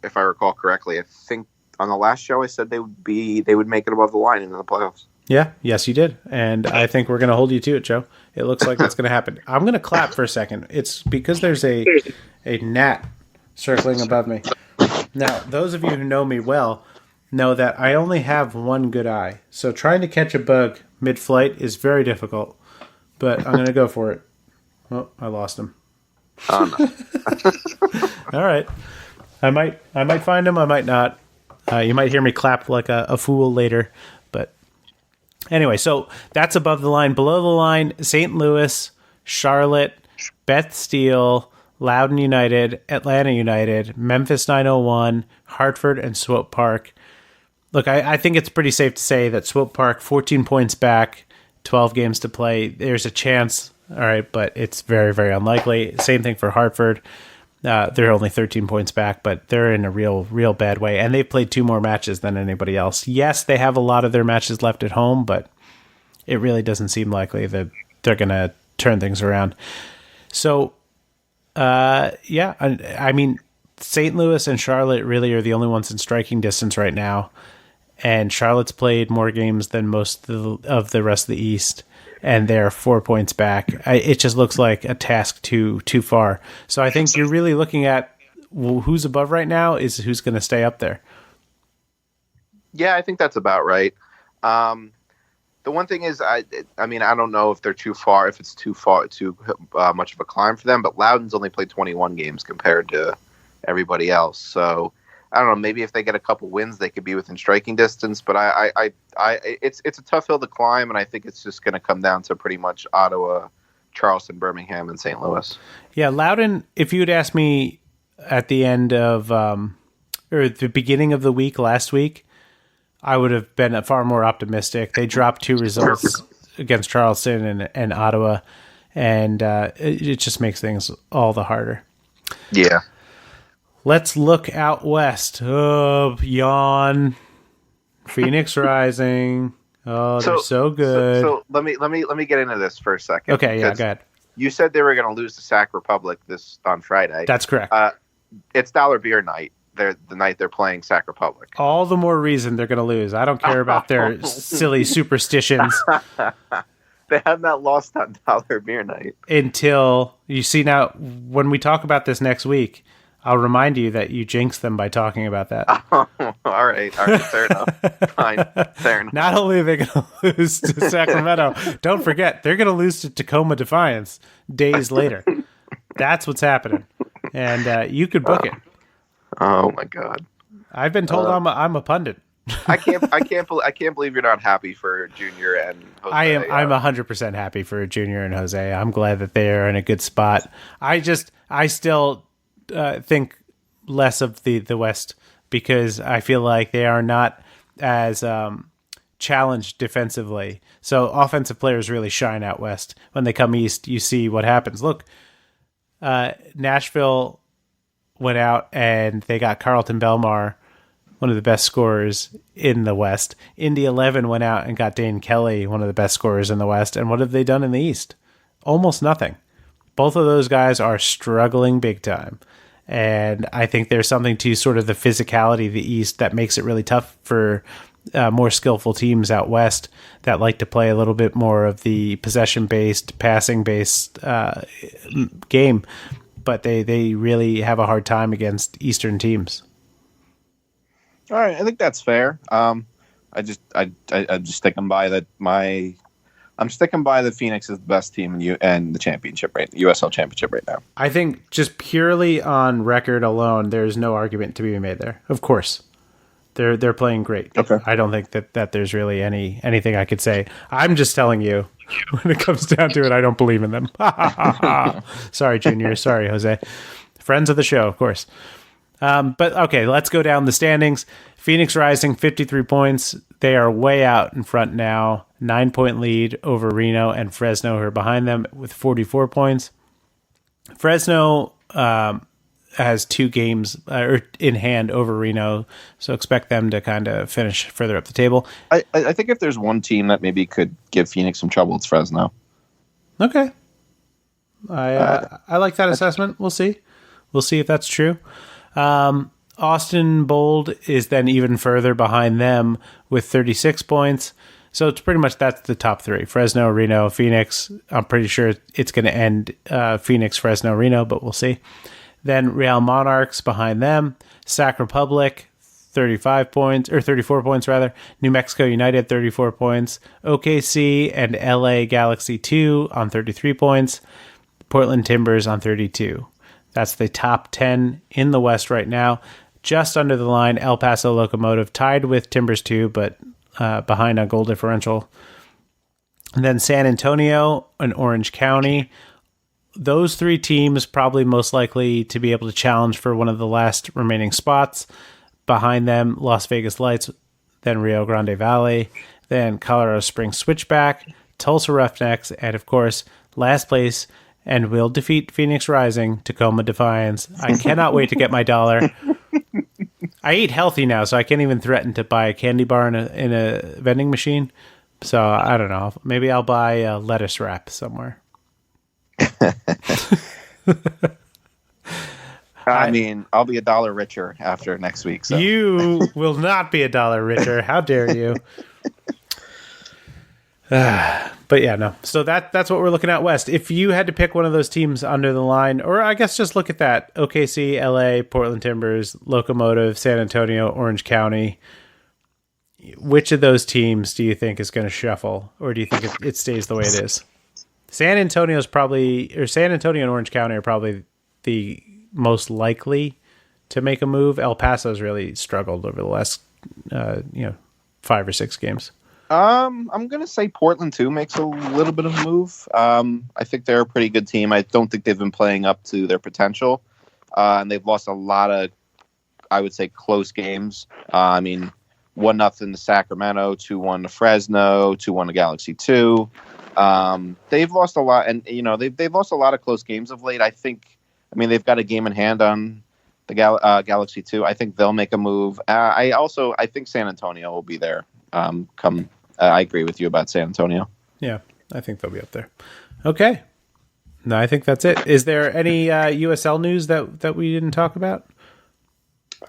If I recall correctly, I think on the last show I said they would make it above the line in the playoffs. Yeah, yes, you did, and I think we're going to hold you to it, Joe. It looks like that's going to happen. I'm going to clap for a second. It's because there's a gnat circling above me. Now, those of you who know me well know that I only have one good eye, so trying to catch a bug mid-flight is very difficult, but I'm going to go for it. Oh, I lost him. Oh, no. All right. I might find him, I might not. You might hear me clap like a fool later, but anyway, so that's above the line. Below the line, St. Louis, Charlotte, Beth Steel, Loudoun United, Atlanta United, Memphis 901, Hartford, and Swope Park. Look, I think it's pretty safe to say that Swope Park, 14 points back, 12 games to play. There's a chance, all right, but it's very, very unlikely. Same thing for Hartford. They're only 13 points back, but they're in a real bad way. And they've played 2 more matches than anybody else. Yes, they have a lot of their matches left at home, but it really doesn't seem likely that they're going to turn things around. So, I mean, St. Louis and Charlotte really are the only ones in striking distance right now. And Charlotte's played more games than most of the rest of the East, and they're 4 points back. It just looks like a task too far. So I think you're really looking at who's above right now is who's going to stay up there. Yeah, I think that's about right. The one thing is, I mean, I don't know if they're too far, if it's too much of a climb for them, but Loudoun's only played 21 games compared to everybody else. So I don't know, maybe if they get a couple wins, they could be within striking distance, but it's a tough hill to climb, and I think it's just going to come down to pretty much Ottawa, Charleston, Birmingham, and St. Louis. Yeah, Loudoun, if you had asked me at the end of, or the beginning of the week last week, I would have been far more optimistic. They dropped 2 results against Charleston and Ottawa, and it just makes things all the harder. Yeah. Let's look out west. Oh, yawn. Phoenix Rising. Oh, they're so good. So let me get into this for a second. Okay, yeah, go ahead. You said they were going to lose to Sac Republic on Friday. That's correct. It's Dollar Beer night. The night they're playing Sac Republic. All the more reason they're going to lose. I don't care about their silly superstitions. They have not lost on Dollar Beer night until you see now. When we talk about this next week, I'll remind you that you jinxed them by talking about that. Oh, all right, fair enough. Fine, fair enough. Not only are they going to lose to Sacramento, don't forget, they're going to lose to Tacoma Defiance days later. That's what's happening. And you could book it. Oh, my God. I've been told I'm a pundit. I can't believe you're not happy for Junior and Jose. I'm 100% happy for Junior and Jose. I'm glad that they are in a good spot. I still think less of the West because I feel like they are not as challenged defensively. So offensive players really shine out West. When they come East, you see what happens. Look, Nashville went out and they got Carlton Belmar, one of the best scorers in the West. Indy 11 went out and got Dane Kelly, one of the best scorers in the West. And what have they done in the East? Almost nothing. Both of those guys are struggling big time. And I think there's something to sort of the physicality of the East that makes it really tough for more skillful teams out West that like to play a little bit more of the possession-based, passing-based game. but they really have a hard time against Eastern teams. All right, I think that's fair. I'm sticking by that. I'm sticking by the Phoenix is the best team in the championship USL championship right now. I think just purely on record alone, there's no argument to be made there. Of course, they're playing great. Okay. I don't think that there's really anything I could say. I'm just telling you, when it comes down to it, I don't believe in them. Sorry, Junior. Sorry, Jose. Friends of the show, of course. But okay, let's go down the standings. Phoenix Rising, 53 points. They are way out in front now. 9-point lead over Reno and Fresno, who are behind them with 44 points. Fresno has 2 games in hand over Reno, so expect them to kind of finish further up the table. I think if there's one team that maybe could give Phoenix some trouble, it's Fresno. Okay. I like that assessment. We'll see. We'll see if that's true. Austin Bold is then even further behind them with 36 points. So it's pretty much that's the top 3. Fresno, Reno, Phoenix. I'm pretty sure it's going to end Phoenix, Fresno, Reno, but we'll see. Then Real Monarchs behind them. Sac Republic, 34 points rather. New Mexico United, 34 points. OKC and LA Galaxy 2 on 33 points. Portland Timbers on 32. That's the top 10 in the West right now. Just under the line, El Paso Locomotive tied with Timbers 2, but behind on goal differential. And then San Antonio and Orange County. Those 3 teams probably most likely to be able to challenge for one of the last remaining spots. Behind them, Las Vegas Lights, then Rio Grande Valley, then Colorado Springs Switchback, Tulsa Roughnecks, and of course, last place, and will defeat Phoenix Rising, Tacoma Defiance. I cannot wait to get my dollar. I eat healthy now, so I can't even threaten to buy a candy bar in a vending machine. So I don't know. Maybe I'll buy a lettuce wrap somewhere. I mean, I'll be $1 richer after next week. So. You will not be $1 richer. How dare you? But yeah, no. So that's what we're looking at West. If you had to pick one of those teams under the line, or I guess just look at that: OKC, LA, Portland Timbers, Locomotive, San Antonio, Orange County. Which of those teams do you think is going to shuffle, or do you think it stays the way it is? San Antonio and Orange County are probably the most likely to make a move. El Paso's really struggled over the last 5 or 6 games. I'm going to say Portland, too, makes a little bit of a move. I think they're a pretty good team. I don't think they've been playing up to their potential. And they've lost a lot of, I would say, close games. 1-0 to Sacramento, 2-1 to Fresno, 2-1 to Galaxy 2. They've lost a lot, and they've lost a lot of close games of late. They've got a game in hand on the Galaxy 2. I think they'll make a move. I think San Antonio will be there. I agree with you about San Antonio. Yeah, I think they'll be up there. Okay. No, I think that's it. Is there any USL news that we didn't talk about?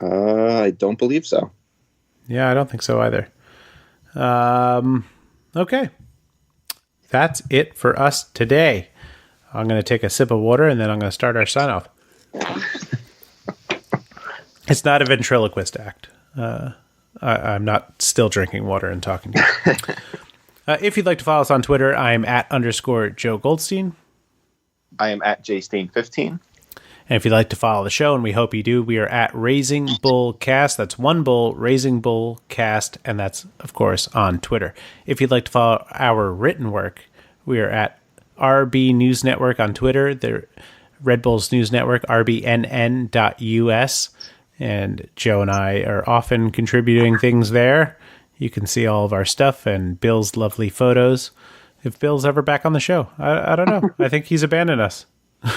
I don't believe so. Yeah, I don't think so either. Okay. That's it for us today. I'm going to take a sip of water, and then I'm going to start our sign-off. It's not a ventriloquist act. I'm not still drinking water and talking to you. If you'd like to follow us on Twitter, I am @_Joe Goldstein. I am @JSteen15. And if you'd like to follow the show, and we hope you do, we are @Raising Bull Cast. That's one bull, Raising Bull Cast, and that's, of course, on Twitter. If you'd like to follow our written work, we are @RB News Network on Twitter. The Red Bulls News Network, rbnn.us. And Joe and I are often contributing things there. You can see all of our stuff and Bill's lovely photos. If Bill's ever back on the show, I don't know. I think he's abandoned us. He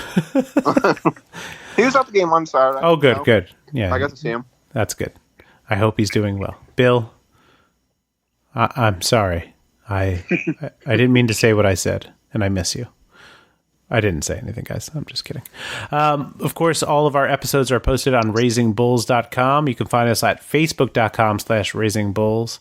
was at the game on Saturday. Oh, good, good. Yeah, I got to see him. That's good. I hope he's doing well. Bill, I'm sorry. I didn't mean to say what I said, and I miss you. I didn't say anything, guys. I'm just kidding. Of course, all of our episodes are posted on RaisingBulls.com. You can find us at Facebook.com/RaisingBulls.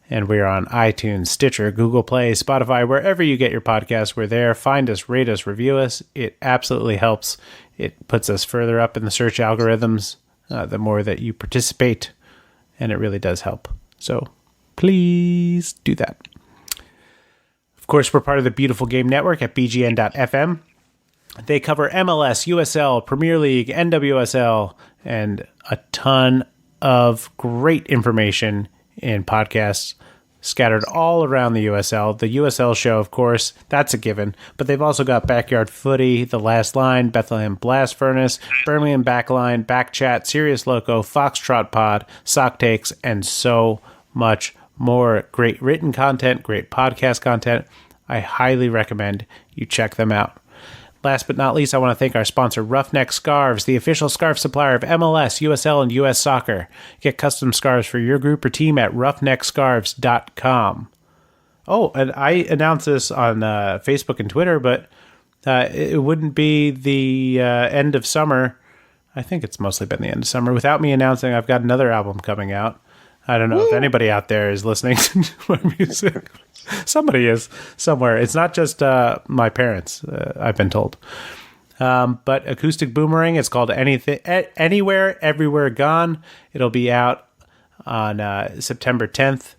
And we're on iTunes, Stitcher, Google Play, Spotify, wherever you get your podcasts. We're there. Find us, rate us, review us. It absolutely helps. It puts us further up in the search algorithms the more that you participate, and it really does help. So please do that. Of course, we're part of the Beautiful Game Network at bgn.fm. They cover MLS, USL, Premier League, NWSL, and a ton of great information in podcasts scattered all around the USL. The USL show, of course, that's a given. But they've also got Backyard Footy, The Last Line, Bethlehem Blast Furnace, Birmingham Backline, Backchat, Serious Loco, Foxtrot Pod, Sock Takes, and so much more. Great written content, great podcast content. I highly recommend you check them out. Last but not least, I want to thank our sponsor, Roughneck Scarves, the official scarf supplier of MLS, USL, and US Soccer. Get custom scarves for your group or team at roughneckscarves.com. Oh, and I announced this on Facebook and Twitter, but it wouldn't be the end of summer. I think it's mostly been the end of summer without me announcing I've got another album coming out. I don't know if anybody out there is listening to my music. Somebody is somewhere. It's not just my parents, I've been told. But Acoustic Boomerang, it's called Anything, Anywhere, Everywhere, Gone. It'll be out on September 10th.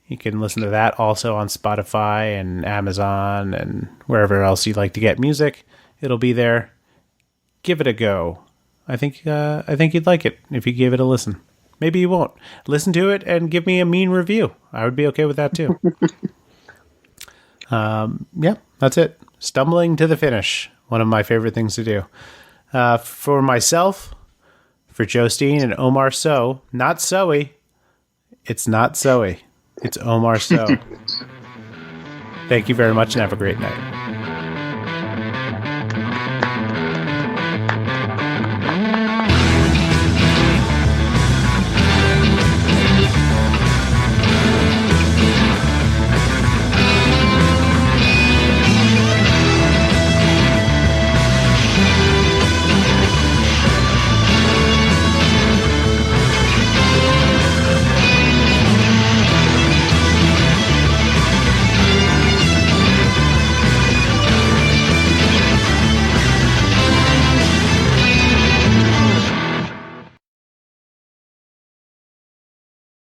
You can listen to that also on Spotify and Amazon and wherever else you like to get music. It'll be there. Give it a go. I think you'd like it if you give it a listen. Maybe you won't. Listen to it and give me a mean review. I would be okay with that too. Yeah, that's it. Stumbling to the finish. One of my favorite things to do. For myself, for Joe Steen and Omar Sowe, not Sowe. It's not Sowe. It's Omar Sowe. Thank you very much and have a great night.